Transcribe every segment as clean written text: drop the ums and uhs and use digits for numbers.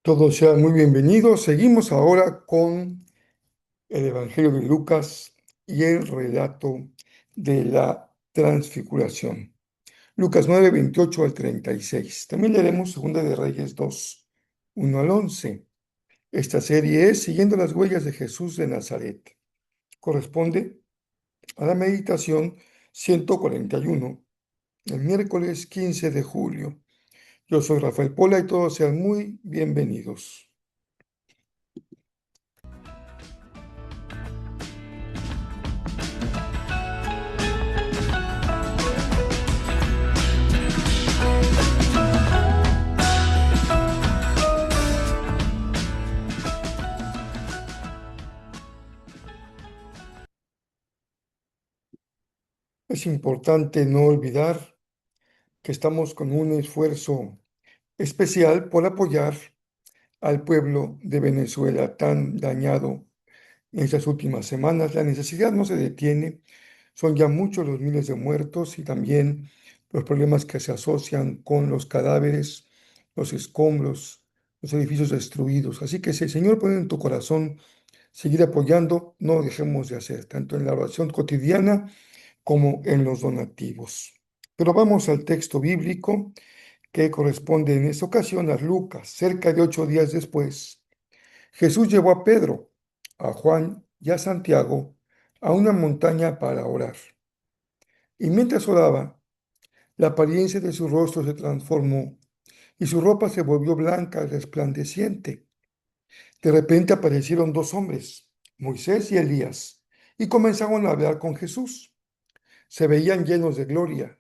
Todos sean muy bienvenidos. Seguimos ahora con el Evangelio de Lucas y el relato de la transfiguración. Lucas 9, 28 al 36. También leeremos Segunda de Reyes 2, 1 al 11. Esta serie es Siguiendo las huellas de Jesús de Nazaret. Corresponde a la meditación 141, el miércoles 15 de julio. Yo soy Rafael Pola y todos sean muy bienvenidos. Es importante no olvidar que estamos con un esfuerzo especial por apoyar al pueblo de Venezuela tan dañado en estas últimas semanas. La necesidad no se detiene, son ya muchos los miles de muertos y también los problemas que se asocian con los cadáveres, los escombros, los edificios destruidos. Así que si el Señor pone en tu corazón seguir apoyando, no dejemos de hacer, tanto en la oración cotidiana como en los donativos. Pero vamos al texto bíblico que corresponde en esta ocasión a Lucas. Cerca de 8 días después, Jesús llevó a Pedro, a Juan y a Santiago a una montaña para orar. Y mientras oraba, la apariencia de su rostro se transformó y su ropa se volvió blanca y resplandeciente. De repente aparecieron dos hombres, Moisés y Elías, y comenzaron a hablar con Jesús. Se veían llenos de gloria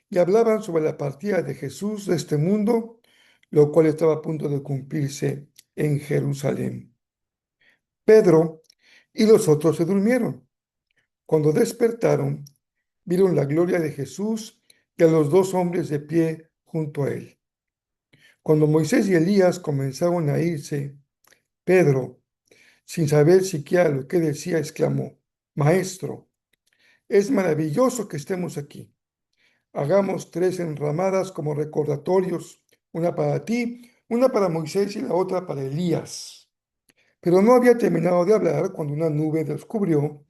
y hablaban sobre la partida de Jesús de este mundo, lo cual estaba a punto de cumplirse en Jerusalén. Pedro y los otros se durmieron. Cuando despertaron, vieron la gloria de Jesús y a los dos hombres de pie junto a él. Cuando Moisés y Elías comenzaron a irse, Pedro, sin saber siquiera lo que decía, exclamó: Maestro, es maravilloso que estemos aquí. Hagamos tres enramadas como recordatorios, una para ti, una para Moisés y la otra para Elías. Pero no había terminado de hablar cuando una nube los cubrió,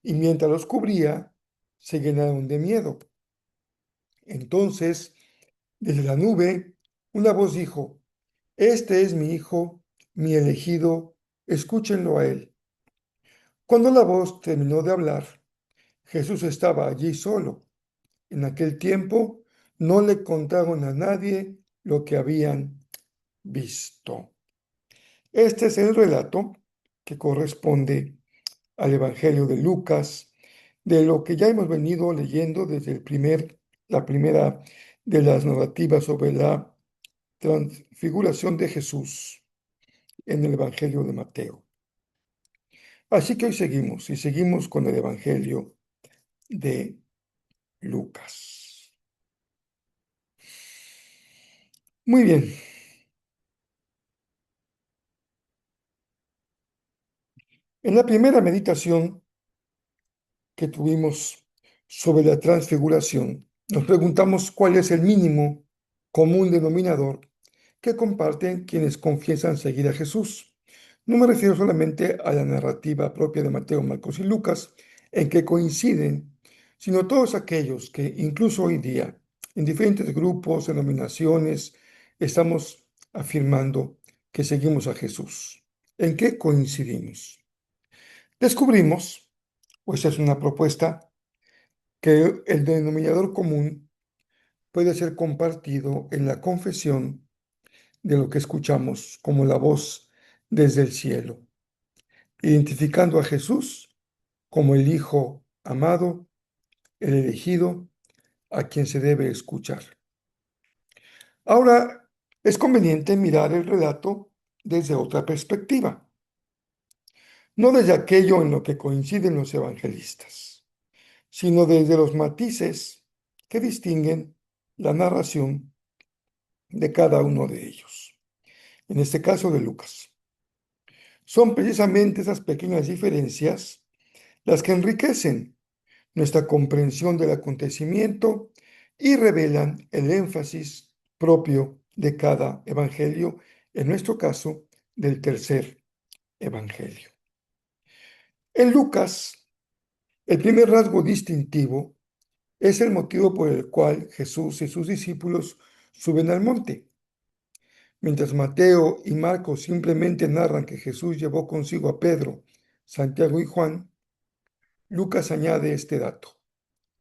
y mientras los cubría, se llenaron de miedo. Entonces, desde la nube, una voz dijo: Este es mi hijo, mi elegido, escúchenlo a él. Cuando la voz terminó de hablar, Jesús estaba allí solo. En aquel tiempo no le contaron a nadie lo que habían visto. Este es el relato que corresponde al Evangelio de Lucas, de lo que ya hemos venido leyendo desde la primera de las narrativas sobre la transfiguración de Jesús en el Evangelio de Mateo. Así que hoy seguimos con el Evangelio de Lucas. Muy bien, en la primera meditación que tuvimos sobre la transfiguración, nos preguntamos cuál es el mínimo común denominador que comparten quienes confiesan seguir a Jesús. No me refiero solamente a la narrativa propia de Mateo, Marcos y Lucas, en que coinciden, sino todos aquellos que incluso hoy día, en diferentes grupos, denominaciones, estamos afirmando que seguimos a Jesús. ¿En qué coincidimos? Descubrimos, pues es una propuesta, que el denominador común puede ser compartido en la confesión de lo que escuchamos como la voz desde el cielo, identificando a Jesús como el Hijo amado, el elegido, a quien se debe escuchar. Ahora, es conveniente mirar el relato desde otra perspectiva, no desde aquello en lo que coinciden los evangelistas, sino desde los matices que distinguen la narración de cada uno de ellos. En este caso de Lucas. Son precisamente esas pequeñas diferencias las que enriquecen nuestra comprensión del acontecimiento y revelan el énfasis propio de cada evangelio en nuestro caso, del tercer evangelio. En Lucas, el primer rasgo distintivo es el motivo por el cual Jesús y sus discípulos suben al monte. Mientras Mateo y Marcos simplemente narran que Jesús llevó consigo a Pedro, Santiago y Juan, Lucas añade este dato.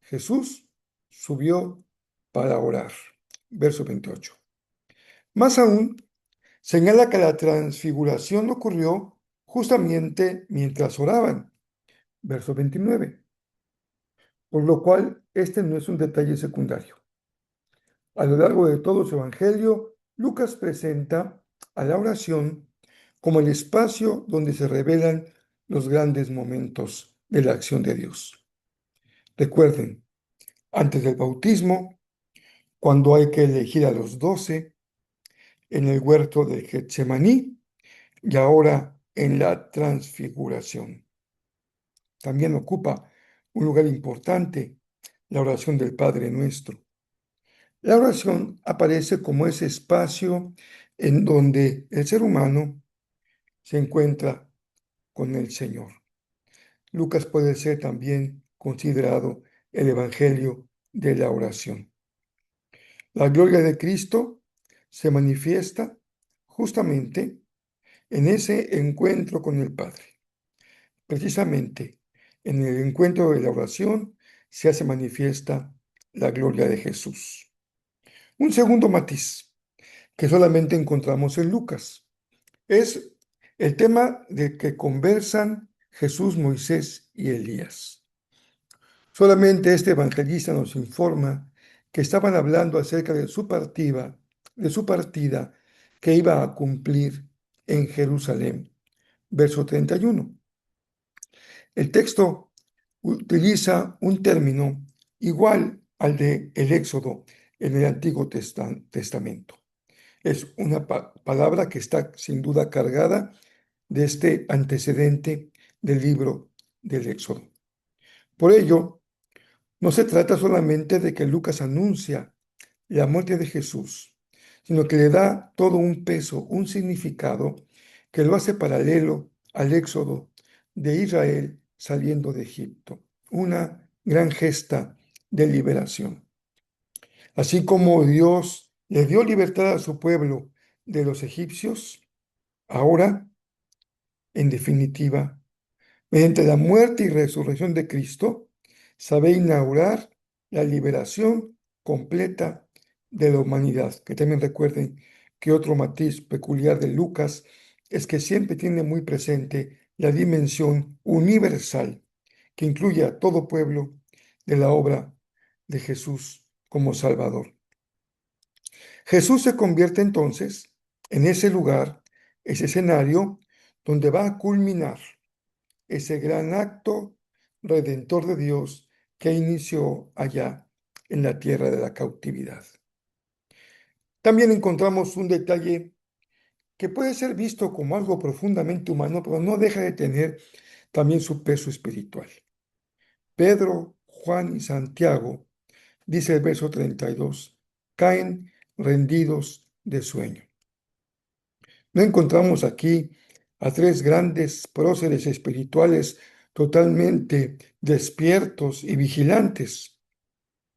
Jesús subió para orar. Verso 28. Más aún, señala que la transfiguración ocurrió justamente mientras oraban. Verso 29. Por lo cual, este no es un detalle secundario. A lo largo de todo su evangelio, Lucas presenta a la oración como el espacio donde se revelan los grandes momentos de la acción de Dios. Recuerden, antes del bautismo, cuando hay que elegir a los 12, en el huerto de Getsemaní y ahora en la transfiguración. También ocupa un lugar importante la oración del Padre Nuestro. La oración aparece como ese espacio en donde el ser humano se encuentra con el Señor. Lucas puede ser también considerado el Evangelio de la oración. La gloria de Cristo se manifiesta justamente en ese encuentro con el Padre. Precisamente en el encuentro de la oración se hace manifiesta la gloria de Jesús. Un segundo matiz que solamente encontramos en Lucas es el tema de que conversan Jesús, Moisés y Elías. Solamente este evangelista nos informa que estaban hablando acerca de su partida que iba a cumplir en Jerusalén. Verso 31. El texto utiliza un término igual al de el Éxodo en el Antiguo Testamento. Es una palabra que está sin duda cargada de este antecedente del libro del Éxodo. Por ello, no se trata solamente de que Lucas anuncia la muerte de Jesús, sino que le da todo un peso, un significado que lo hace paralelo al éxodo de Israel saliendo de Egipto, una gran gesta de liberación. Así como Dios le dio libertad a su pueblo de los egipcios, ahora, en definitiva, mediante la muerte y resurrección de Cristo, sabe inaugurar la liberación completa de la humanidad. Que también recuerden que otro matiz peculiar de Lucas es que siempre tiene muy presente la dimensión universal que incluye a todo pueblo de la obra de Jesús como Salvador. Jesús se convierte entonces en ese lugar, ese escenario donde va a culminar ese gran acto redentor de Dios que inició allá en la tierra de la cautividad. También encontramos un detalle que puede ser visto como algo profundamente humano, pero no deja de tener también su peso espiritual. Pedro, Juan y Santiago, dice el verso 32, caen rendidos de sueño. No encontramos aquí a tres grandes próceres espirituales totalmente despiertos y vigilantes.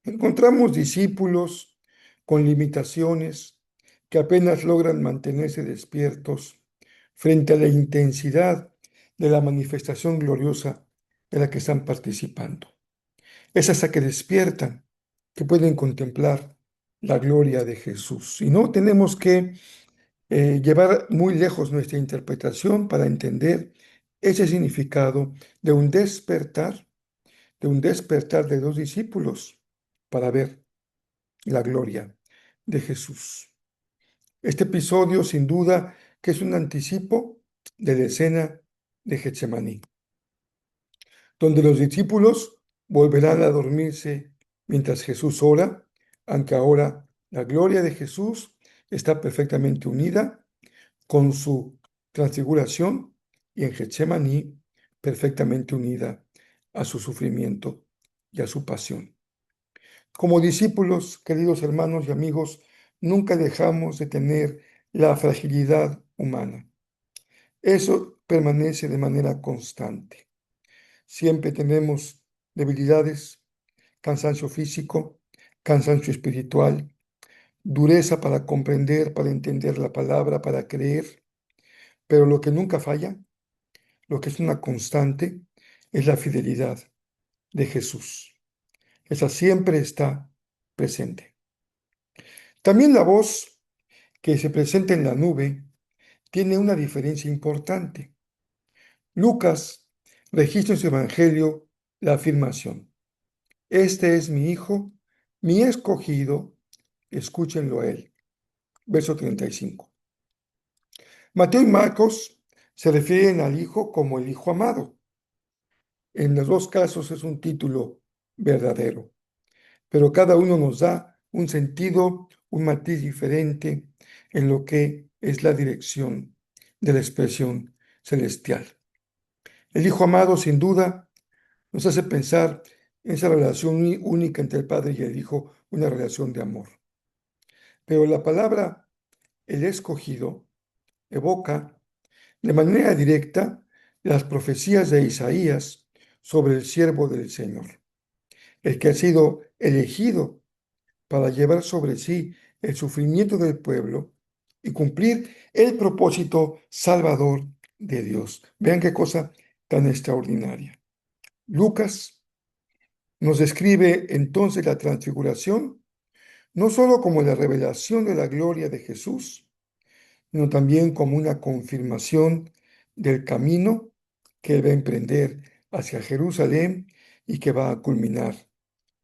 Encontramos discípulos con limitaciones que apenas logran mantenerse despiertos frente a la intensidad de la manifestación gloriosa de la que están participando. Es hasta que despiertan que pueden contemplar la gloria de Jesús. Y no tenemos que llevar muy lejos nuestra interpretación para entender ese significado de un despertar de dos discípulos para ver la gloria de Jesús. Este episodio, sin duda, que es un anticipo de la escena de Getsemaní, donde los discípulos volverán a dormirse mientras Jesús ora, aunque ahora la gloria de Jesús está perfectamente unida con su transfiguración y en Getsemaní perfectamente unida a su sufrimiento y a su pasión. Como discípulos, queridos hermanos y amigos, nunca dejamos de tener la fragilidad humana. Eso permanece de manera constante. Siempre tenemos debilidades, cansancio físico, cansancio espiritual, dureza para comprender, para entender la palabra, para creer, pero lo que nunca falla, lo que es una constante, es la fidelidad de Jesús. Esa siempre está presente. También la voz que se presenta en la nube tiene una diferencia importante. Lucas registra en su evangelio la afirmación: Este es mi hijo, mi escogido, escúchenlo a él. Verso 35. Mateo y Marcos se refieren al hijo como el hijo amado. En los dos casos es un título verdadero, pero cada uno nos da un sentido, un matiz diferente en lo que es la dirección de la expresión celestial. El hijo amado, sin duda, nos hace pensar en esa relación única entre el Padre y el Hijo, una relación de amor. Pero la palabra el escogido evoca de manera directa las profecías de Isaías sobre el siervo del Señor, el que ha sido elegido para llevar sobre sí el sufrimiento del pueblo y cumplir el propósito salvador de Dios. Vean qué cosa tan extraordinaria. Lucas nos describe entonces la transfiguración no solo como la revelación de la gloria de Jesús, sino también como una confirmación del camino que él va a emprender hacia Jerusalén y que va a culminar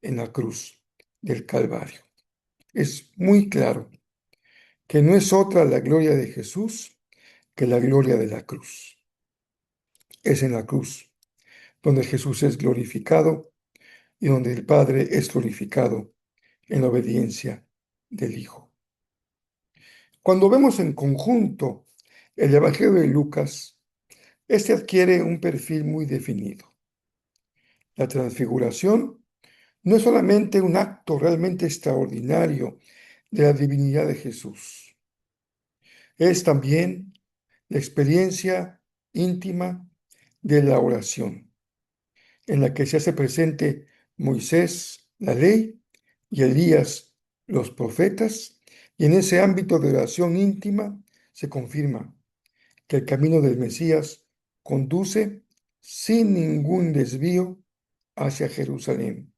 en la cruz del Calvario. Es muy claro que no es otra la gloria de Jesús que la gloria de la cruz. Es en la cruz donde Jesús es glorificado y donde el Padre es glorificado en la obediencia del Hijo. Cuando vemos en conjunto el Evangelio de Lucas, este adquiere un perfil muy definido. La transfiguración no es solamente un acto realmente extraordinario de la divinidad de Jesús, es también la experiencia íntima de la oración, en la que se hace presente Moisés, la ley, y Elías, los profetas, y en ese ámbito de oración íntima se confirma que el camino del Mesías conduce sin ningún desvío hacia Jerusalén.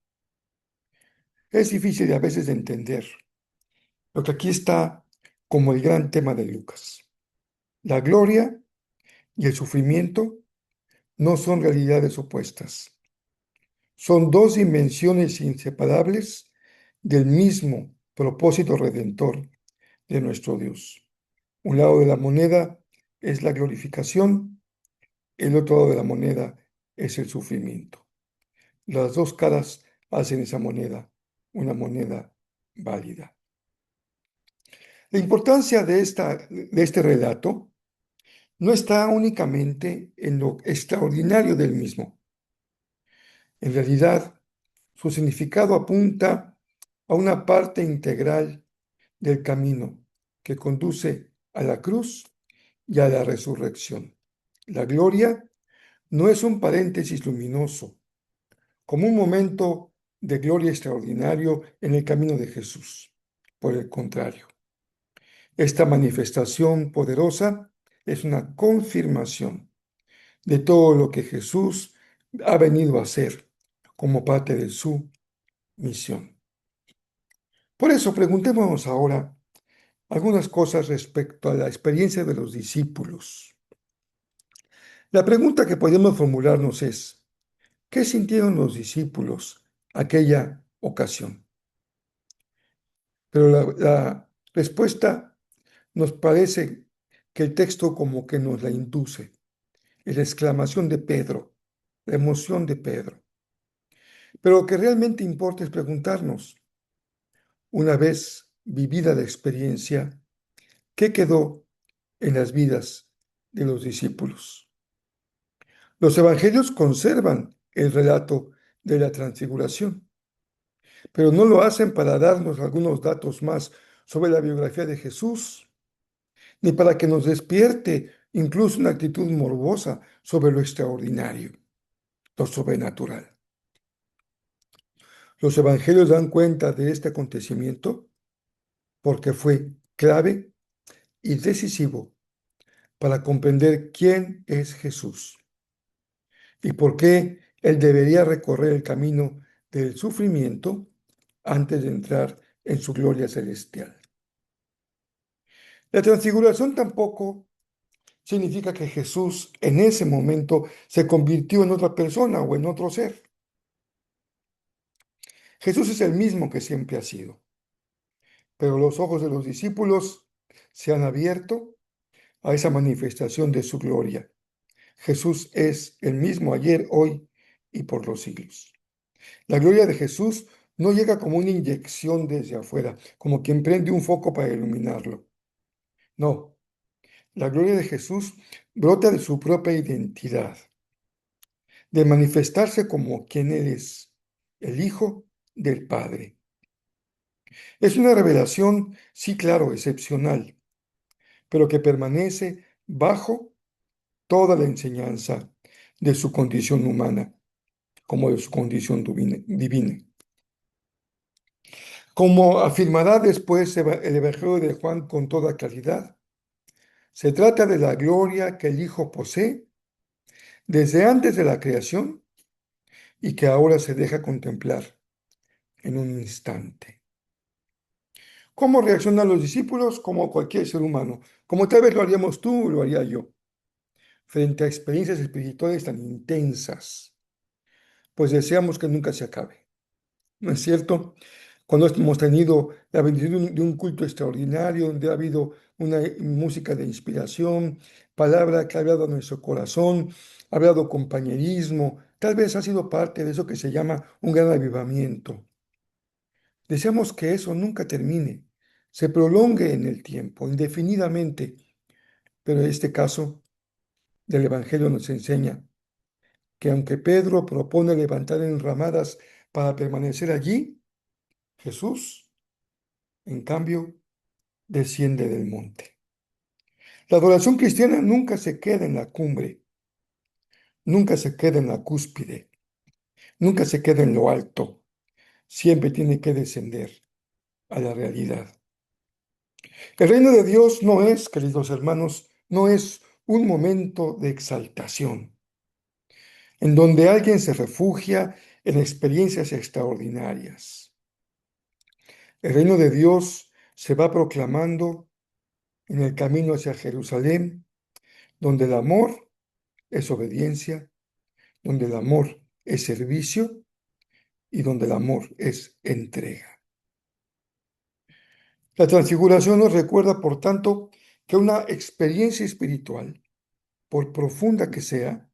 Es difícil a veces de entender, lo que aquí está como el gran tema de Lucas. La gloria y el sufrimiento no son realidades opuestas, son dos dimensiones inseparables del mismo propósito redentor de nuestro Dios. Un lado de la moneda es la glorificación, el otro lado de la moneda es el sufrimiento. Las dos caras hacen esa moneda una moneda válida. La importancia de este relato no está únicamente en lo extraordinario del mismo. En realidad, su significado apunta a una parte integral del camino que conduce a la cruz y a la resurrección. La gloria no es un paréntesis luminoso, como un momento de gloria extraordinario en el camino de Jesús. Por el contrario, esta manifestación poderosa es una confirmación de todo lo que Jesús ha venido a hacer como parte de su misión. Por eso preguntémonos ahora algunas cosas respecto a la experiencia de los discípulos. La pregunta que podemos formularnos es: ¿qué sintieron los discípulos aquella ocasión? Pero la respuesta nos parece que el texto como que nos la induce. Es la exclamación de Pedro, la emoción de Pedro. Pero lo que realmente importa es preguntarnos, una vez vivida la experiencia, ¿qué quedó en las vidas de los discípulos? Los evangelios conservan el relato de la transfiguración, pero no lo hacen para darnos algunos datos más sobre la biografía de Jesús, ni para que nos despierte incluso una actitud morbosa sobre lo extraordinario, lo sobrenatural. Los evangelios dan cuenta de este acontecimiento porque fue clave y decisivo para comprender quién es Jesús y por qué Él debería recorrer el camino del sufrimiento antes de entrar en su gloria celestial. La transfiguración tampoco significa que Jesús en ese momento se convirtió en otra persona o en otro ser. Jesús es el mismo que siempre ha sido, pero los ojos de los discípulos se han abierto a esa manifestación de su gloria. Jesús es el mismo ayer, hoy y por los siglos. La gloria de Jesús no llega como una inyección desde afuera, como quien prende un foco para iluminarlo. No, la gloria de Jesús brota de su propia identidad, de manifestarse como quien Él es, el Hijo del Padre. Es una revelación, sí, claro, excepcional, pero que permanece bajo toda la enseñanza de su condición humana, como de su condición divina. Como afirmará después el Evangelio de Juan con toda claridad, se trata de la gloria que el Hijo posee desde antes de la creación y que ahora se deja contemplar en un instante. ¿Cómo reaccionan los discípulos? Como cualquier ser humano, como tal vez lo haríamos tú o lo haría yo, frente a experiencias espirituales tan intensas, pues deseamos que nunca se acabe, ¿no es cierto? Cuando hemos tenido la bendición de un culto extraordinario, donde ha habido una música de inspiración, palabra que ha hablado a nuestro corazón, ha hablado compañerismo, tal vez ha sido parte de eso que se llama un gran avivamiento. Deseamos que eso nunca termine, se prolongue en el tiempo, indefinidamente, pero en este caso del Evangelio nos enseña que aunque Pedro propone levantar enramadas para permanecer allí, Jesús, en cambio, desciende del monte. La adoración cristiana nunca se queda en la cumbre, nunca se queda en la cúspide, nunca se queda en lo alto, siempre tiene que descender a la realidad. El reino de Dios no es, queridos hermanos, no es un momento de exaltación, en donde alguien se refugia en experiencias extraordinarias. El reino de Dios se va proclamando en el camino hacia Jerusalén, donde el amor es obediencia, donde el amor es servicio y donde el amor es entrega. La transfiguración nos recuerda, por tanto, que una experiencia espiritual, por profunda que sea,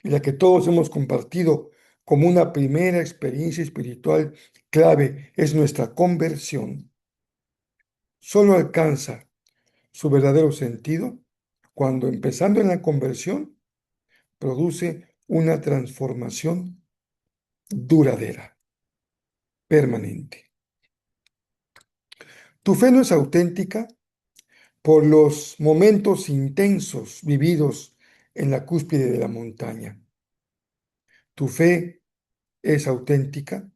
y la que todos hemos compartido como una primera experiencia espiritual clave, es nuestra conversión, solo alcanza su verdadero sentido cuando, empezando en la conversión, produce una transformación duradera, permanente. Tu fe no es auténtica por los momentos intensos vividos en la cúspide de la montaña. Tu fe es auténtica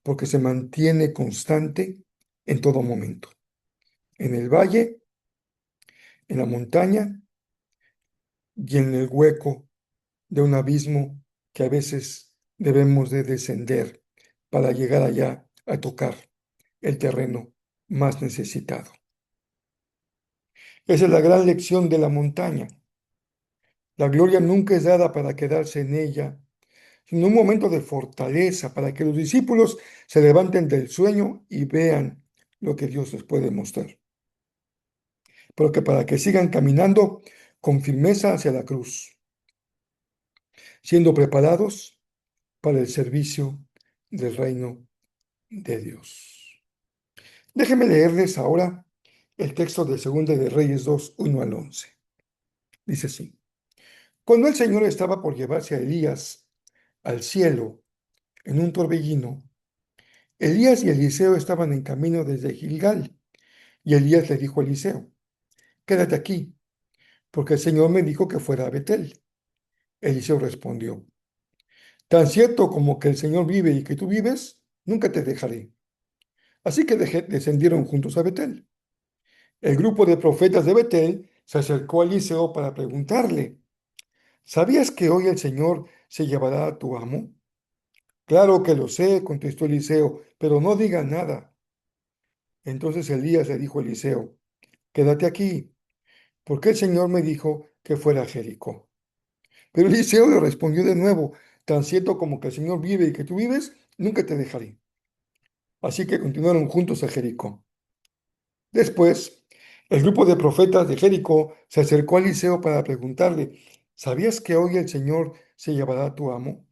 porque se mantiene constante en todo momento, en el valle, en la montaña y en el hueco de un abismo que a veces debemos de descender para llegar allá a tocar el terreno más necesitado. Esa es la gran lección de la montaña. La gloria nunca es dada para quedarse en ella, sino un momento de fortaleza para que los discípulos se levanten del sueño y vean lo que Dios les puede mostrar. Pero que para que sigan caminando con firmeza hacia la cruz, siendo preparados para el servicio del reino de Dios. Déjenme leerles ahora el texto de Segunda de Reyes 2, 1 al 11. Dice así: Cuando el Señor estaba por llevarse a Elías al cielo en un torbellino, Elías y Eliseo estaban en camino desde Gilgal, y Elías le dijo a Eliseo: quédate aquí, porque el Señor me dijo que fuera a Betel. Eliseo respondió, tan cierto como que el Señor vive y que tú vives, nunca te dejaré. Así que descendieron juntos a Betel. El grupo de profetas de Betel se acercó a Eliseo para preguntarle, ¿sabías que hoy el Señor se llevará a tu amo? Claro que lo sé, contestó Eliseo, pero no diga nada. Entonces Elías le dijo a Eliseo, quédate aquí, porque el Señor me dijo que fuera a Jericó. Pero Eliseo le respondió de nuevo, tan cierto como que el Señor vive y que tú vives, nunca te dejaré. Así que continuaron juntos a Jericó. Después, el grupo de profetas de Jericó se acercó a Eliseo para preguntarle, ¿sabías que hoy el Señor se llevará a tu amo?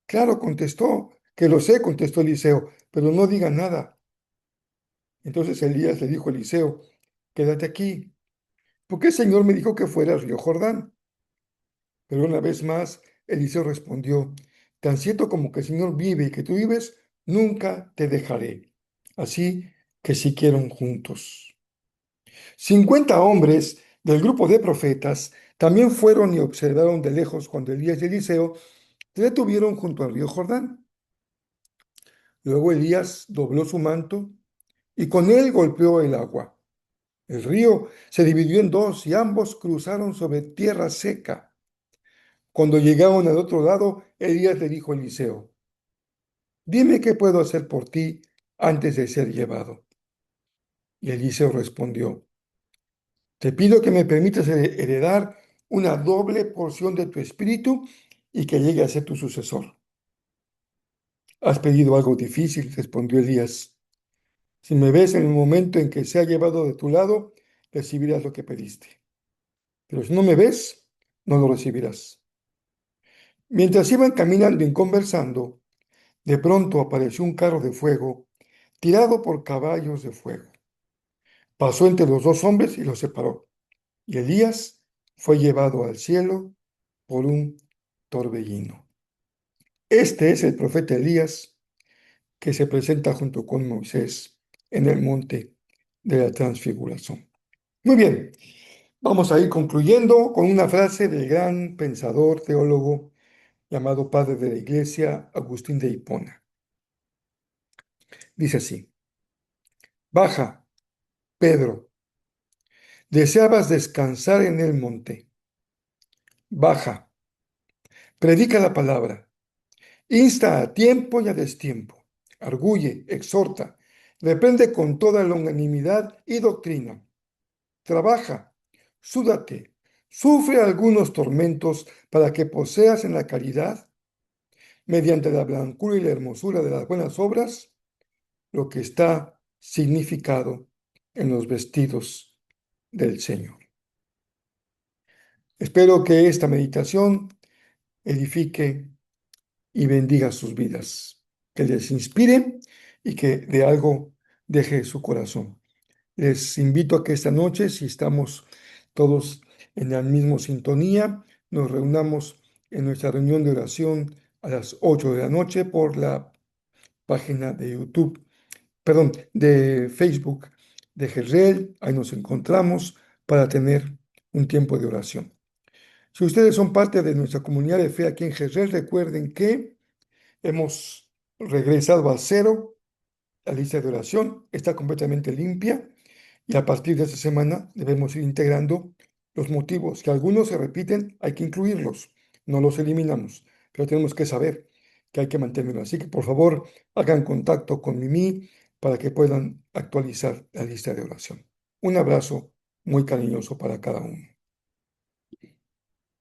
Claro, contestó, que lo sé, contestó Eliseo, pero no diga nada. Entonces Elías le dijo a Eliseo, quédate aquí, porque el Señor me dijo que fuera al río Jordán. Pero una vez más, Eliseo respondió, tan cierto como que el Señor vive y que tú vives, nunca te dejaré. Así que siguieron juntos. 50 hombres del grupo de profetas también fueron y observaron de lejos cuando Elías y Eliseo se detuvieron junto al río Jordán. Luego Elías dobló su manto y con él golpeó el agua. El río se dividió en dos y ambos cruzaron sobre tierra seca. Cuando llegaron al otro lado, Elías le dijo a Eliseo, dime qué puedo hacer por ti antes de ser llevado. Y Eliseo respondió, te pido que me permitas heredar una doble porción de tu espíritu y que llegue a ser tu sucesor. Has pedido algo difícil, respondió Elías. Si me ves en el momento en que sea llevado de tu lado, recibirás lo que pediste. Pero si no me ves, no lo recibirás. Mientras iban caminando y conversando, de pronto apareció un carro de fuego tirado por caballos de fuego. Pasó entre los dos hombres y los separó. Y Elías fue llevado al cielo por un torbellino. Este es el profeta Elías que se presenta junto con Moisés en el monte de la transfiguración. Muy bien, vamos a ir concluyendo con una frase del gran pensador, teólogo, llamado padre de la iglesia, Agustín de Hipona. Dice así, baja, Pedro, deseabas descansar en el monte. Baja, predica la palabra, insta a tiempo y a destiempo, arguye, exhorta, reprende con toda longanimidad y doctrina. Trabaja, súdate, sufre algunos tormentos para que poseas en la caridad, mediante la blancura y la hermosura de las buenas obras, lo que está significado en los vestidos del Señor. Espero que esta meditación edifique y bendiga sus vidas, que les inspire y que de algo deje su corazón. Les invito a que esta noche, si estamos todos en la misma sintonía, nos reunamos en nuestra reunión de oración a las 8 de la noche por la página de YouTube, perdón, de Facebook de Jezreel. Ahí nos encontramos para tener un tiempo de oración. Si ustedes son parte de nuestra comunidad de fe aquí en Jezreel, recuerden que hemos regresado a cero. La lista de oración está completamente limpia y a partir de esta semana debemos ir integrando los motivos, que algunos se repiten, hay que incluirlos, no los eliminamos, pero tenemos que saber que hay que mantenerlo. Así que por favor hagan contacto con Mimi para que puedan actualizar la lista de oración. Un abrazo muy cariñoso para cada uno.